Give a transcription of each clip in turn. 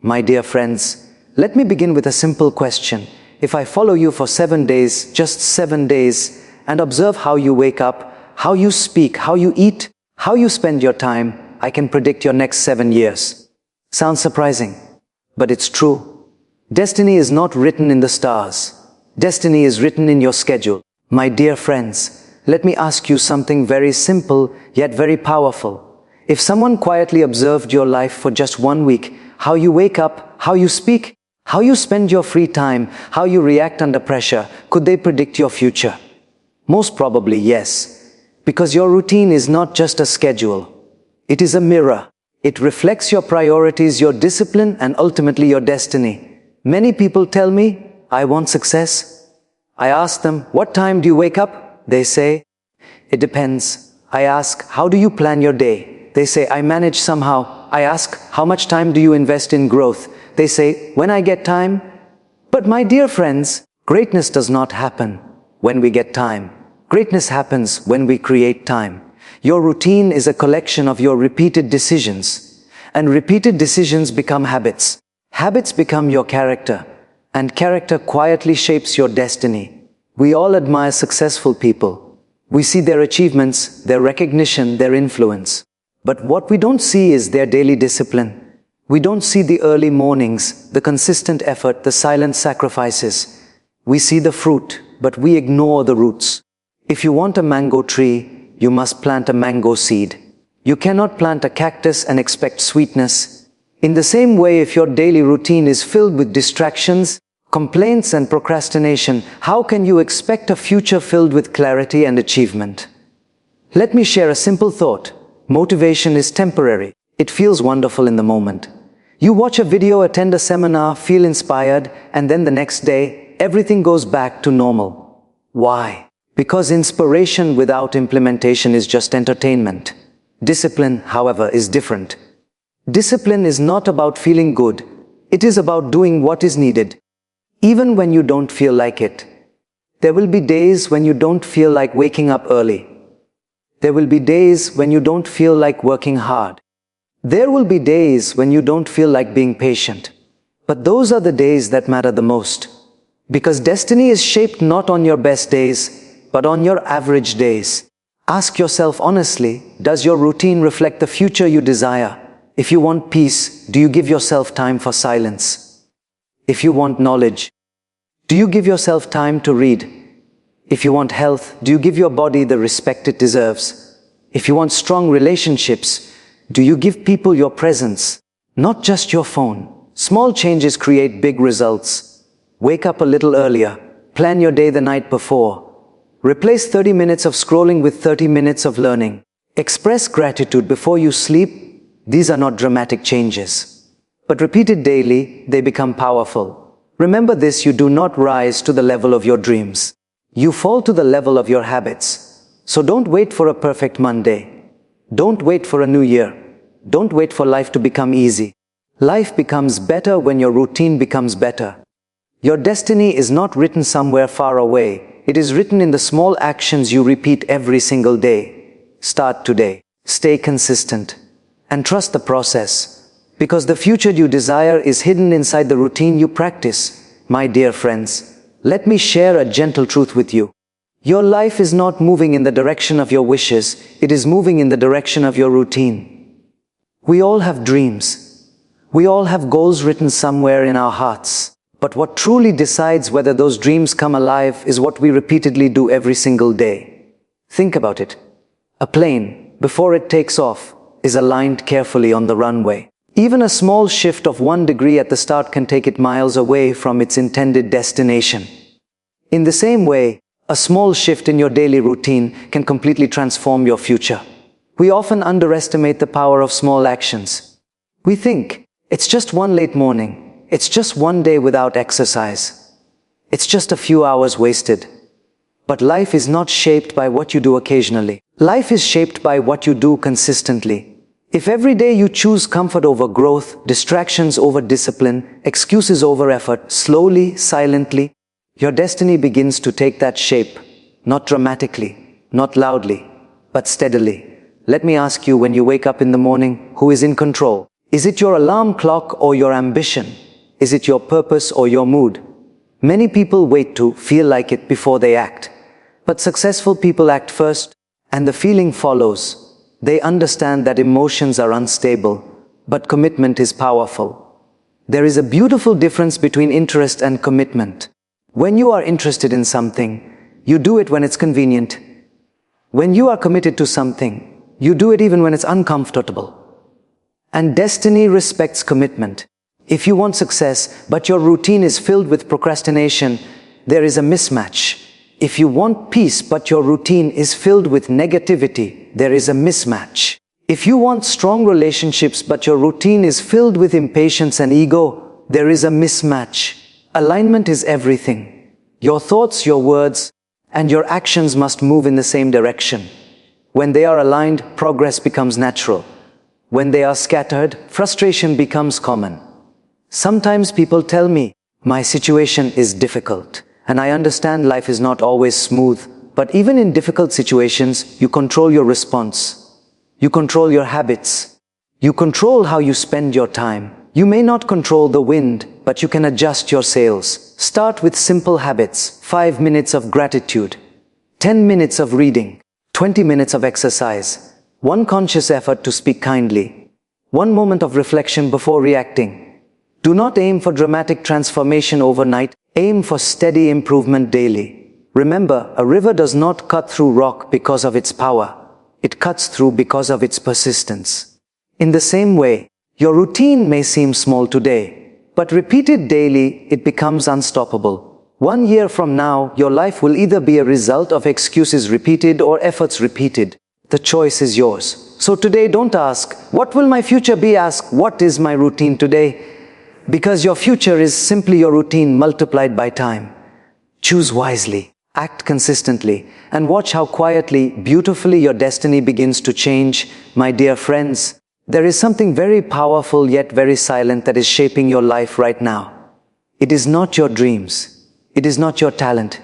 My dear friends, let me begin with a simple question. If I follow you for 7 days, just 7 days, and observe how you wake up, how you speak, how you eat, how you spend your time, I can predict your next 7 years. Sounds surprising, but it's true. Destiny is not written in the stars. Destiny is written in your schedule. My dear friends, let me ask you something very simple yet very powerful. If someone quietly observed your life for just 1 week, how you wake up, how you speak, how you spend your free time, how you react under pressure, could they predict your future? Most probably yes, because your routine is not just a schedule. It is a mirror. It reflects your priorities, your discipline, and ultimately your destiny. Many people tell me, I want success. I ask them, what time do you wake up? They say, it depends. I ask, how do you plan your day? They say, I manage somehow. I ask, how much time do you invest in growth? They say, when I get time. But my dear friends, greatness does not happen when we get time. Greatness happens when we create time. Your routine is a collection of your repeated decisions. And repeated decisions become habits. Habits become your character. And character quietly shapes your destiny. We all admire successful people. We see their achievements, their recognition, their influence. But what we don't see is their daily discipline. We don't see the early mornings, the consistent effort, the silent sacrifices. We see the fruit, but we ignore the roots. If you want a mango tree, you must plant a mango seed. You cannot plant a cactus and expect sweetness. In the same way, if your daily routine is filled with distractions, complaints and procrastination, how can you expect a future filled with clarity and achievement? Let me share a simple thought. Motivation is temporary. It feels wonderful in the moment. You watch a video, attend a seminar, feel inspired, and then the next day, everything goes back to normal. Why? Because inspiration without implementation is just entertainment. Discipline, however, is different. Discipline is not about feeling good. It is about doing what is needed. Even when you don't feel like it. There will be days when you don't feel like waking up early. There will be days when you don't feel like working hard. There will be days when you don't feel like being patient. But those are the days that matter the most. Because destiny is shaped not on your best days, but on your average days. Ask yourself honestly, does your routine reflect the future you desire? If you want peace, do you give yourself time for silence? If you want knowledge, do you give yourself time to read? If you want health, do you give your body the respect it deserves? If you want strong relationships, do you give people your presence, not just your phone? Small changes create big results. Wake up a little earlier. Plan your day the night before. Replace 30 minutes of scrolling with 30 minutes of learning. Express gratitude before you sleep. These are not dramatic changes. But repeated daily, they become powerful. Remember this, you do not rise to the level of your dreams. You fall to the level of your habits. So don't wait for a perfect Monday. Don't wait for a new year. Don't wait for life to become easy. Life becomes better when your routine becomes better. Your destiny is not written somewhere far away. It is written in the small actions you repeat every single day. Start today. Stay consistent. And trust the process. Because the future you desire is hidden inside the routine you practice. My dear friends, let me share a gentle truth with you. Your life is not moving in the direction of your wishes. It is moving in the direction of your routine. We all have dreams. We all have goals written somewhere in our hearts. But what truly decides whether those dreams come alive is what we repeatedly do every single day. Think about it. A plane, before it takes off, is aligned carefully on the runway. Even a small shift of 1 degree at the start can take it miles away from its intended destination. In the same way, a small shift in your daily routine can completely transform your future. We often underestimate the power of small actions. We think, it's just one late morning. It's just one day without exercise. It's just a few hours wasted. But life is not shaped by what you do occasionally. Life is shaped by what you do consistently. If every day you choose comfort over growth, distractions over discipline, excuses over effort, slowly, silently, your destiny begins to take that shape. Not dramatically, not loudly, but steadily. Let me ask you, when you wake up in the morning, who is in control? Is it your alarm clock or your ambition? Is it your purpose or your mood? Many people wait to feel like it before they act. But successful people act first, and the feeling follows. They understand that emotions are unstable, but commitment is powerful. There is a beautiful difference between interest and commitment. When you are interested in something, you do it when it's convenient. When you are committed to something, you do it even when it's uncomfortable. And destiny respects commitment. If you want success, but your routine is filled with procrastination, there is a mismatch. If you want peace, but your routine is filled with negativity, there is a mismatch. If you want strong relationships, but your routine is filled with impatience and ego, there is a mismatch. Alignment is everything. Your thoughts, your words, and your actions must move in the same direction. When they are aligned, progress becomes natural. When they are scattered, frustration becomes common. Sometimes people tell me, my situation is difficult, and I understand life is not always smooth, but even in difficult situations, you control your response. You control your habits. You control how you spend your time. You may not control the wind, but you can adjust your sails. Start with simple habits: 5 minutes of gratitude, 10 minutes of reading, 20 minutes of exercise, one conscious effort to speak kindly, one moment of reflection before reacting. Do not aim for dramatic transformation overnight. Aim for steady improvement daily. Remember, a river does not cut through rock because of its power. It cuts through because of its persistence. In the same way, your routine may seem small today, but repeated daily, it becomes unstoppable. 1 year from now, your life will either be a result of excuses repeated or efforts repeated. The choice is yours. So today, don't ask, what will my future be? Ask, what is my routine today? Because your future is simply your routine multiplied by time. Choose wisely. Act consistently, and watch how quietly, beautifully your destiny begins to change. My dear friends, there is something very powerful yet very silent that is shaping your life right now. It is not your dreams. It is not your talent.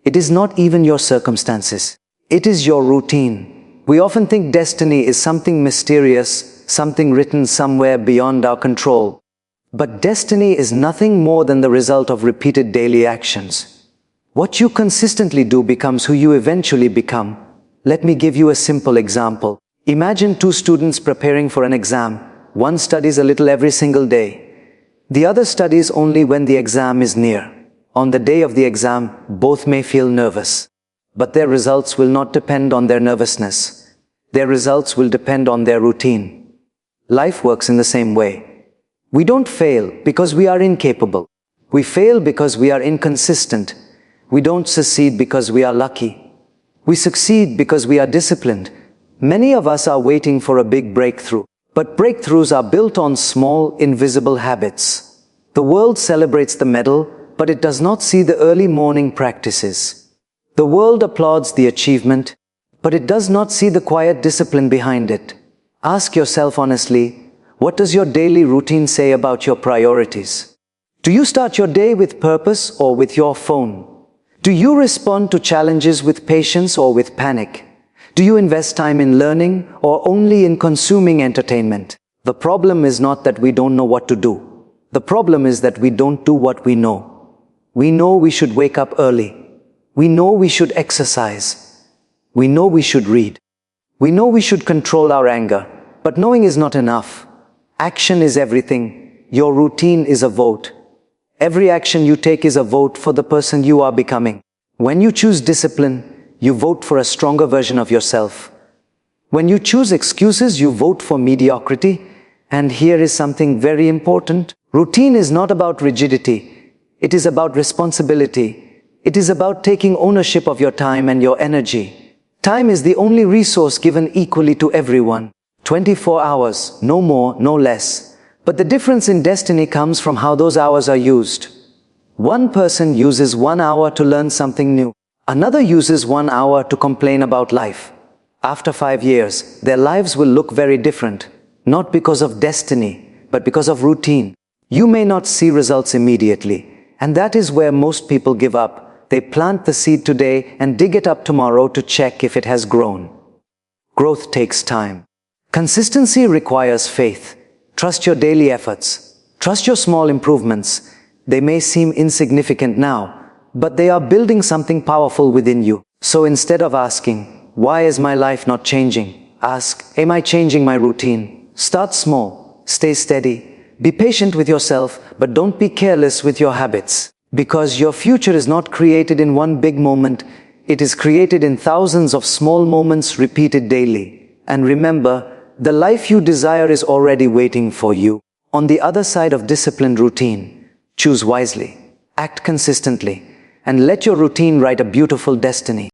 It is not even your circumstances. It is your routine. We often think destiny is something mysterious, something written somewhere beyond our control. But destiny is nothing more than the result of repeated daily actions. What you consistently do becomes who you eventually become. Let me give you a simple example. Imagine 2 students preparing for an exam. One studies a little every single day. The other studies only when the exam is near. On the day of the exam, both may feel nervous. But their results will not depend on their nervousness. Their results will depend on their routine. Life works in the same way. We don't fail because we are incapable. We fail because we are inconsistent. We don't succeed because we are lucky. We succeed because we are disciplined. Many of us are waiting for a big breakthrough, but breakthroughs are built on small, invisible habits. The world celebrates the medal, but it does not see the early morning practices. The world applauds the achievement, but it does not see the quiet discipline behind it. Ask yourself honestly, what does your daily routine say about your priorities? Do you start your day with purpose or with your phone? Do you respond to challenges with patience or with panic? Do you invest time in learning or only in consuming entertainment? The problem is not that we don't know what to do. The problem is that we don't do what we know. We know we should wake up early. We know we should exercise. We know we should read. We know we should control our anger. But knowing is not enough. Action is everything. Your routine is a vote. Every action you take is a vote for the person you are becoming. When you choose discipline, you vote for a stronger version of yourself. When you choose excuses, you vote for mediocrity. And here is something very important. Routine is not about rigidity. It is about responsibility. It is about taking ownership of your time and your energy. Time is the only resource given equally to everyone. 24 hours, no more, no less. But the difference in destiny comes from how those hours are used. One person uses 1 hour to learn something new. Another uses 1 hour to complain about life. After 5 years, their lives will look very different, not because of destiny, but because of routine. You may not see results immediately, and that is where most people give up. They plant the seed today and dig it up tomorrow to check if it has grown. Growth takes time. Consistency requires faith. Trust your daily efforts. Trust your small improvements. They may seem insignificant now, but they are building something powerful within you. So instead of asking, why is my life not changing? Ask, am I changing my routine? Start small, stay steady, be patient with yourself, but don't be careless with your habits. Because your future is not created in one big moment, it is created in thousands of small moments repeated daily. And remember, the life you desire is already waiting for you. On the other side of disciplined routine, choose wisely, act consistently, and let your routine write a beautiful destiny.